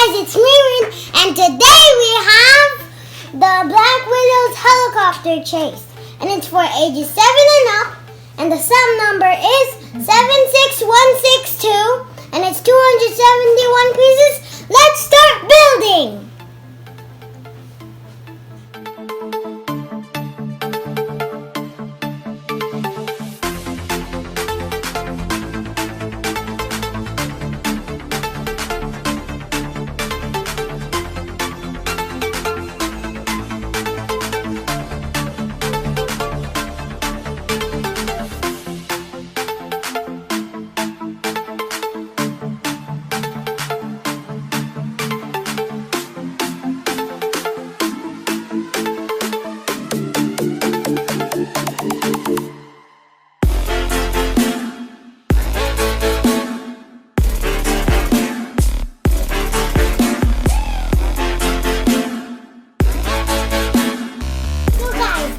guys, it's Mirren, and today we have the Black Widow's helicopter chase. And it's for ages 7 and up, and the sum number is 76162, and it's 271 pieces. Let's start building!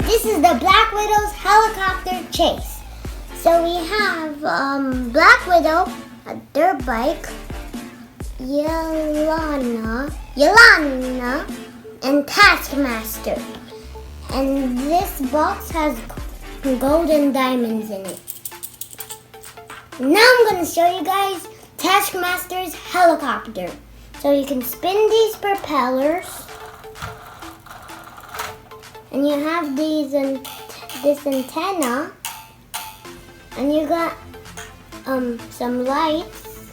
This is the Black Widow's helicopter chase. So we have Black Widow, a dirt bike, Yelena, and Taskmaster. And this box has golden diamonds in it. Now I'm going to show you guys Taskmaster's helicopter. So you can spin these propellers. And you have this antenna, and you got some lights.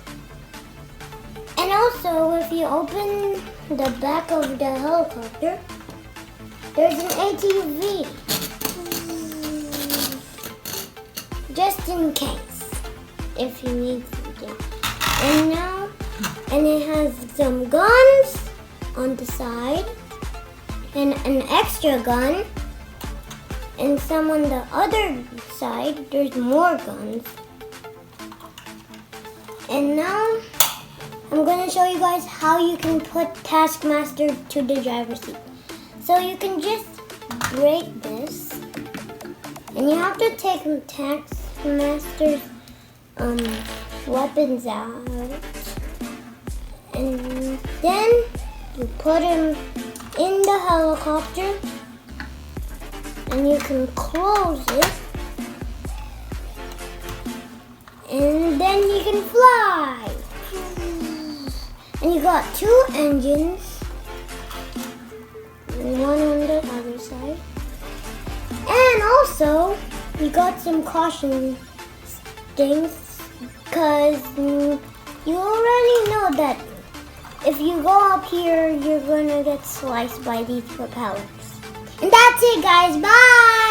And also, if you open the back of the helicopter, there's an ATV, just in case, if you need something. And it has some guns on the side, and an extra gun, and some on the other side. There's more guns. And now I'm going to show you guys how you can put Taskmaster to the driver's seat. So you can just break this, and you have to take Taskmaster's weapons out, and then you put him in the helicopter, and you can close it, and then you can fly. And you got 2 engines, and one on the other side. And also, you got some caution things, because you already know that if you go up here, you're gonna get sliced by these propellers. And that's it, guys. Bye!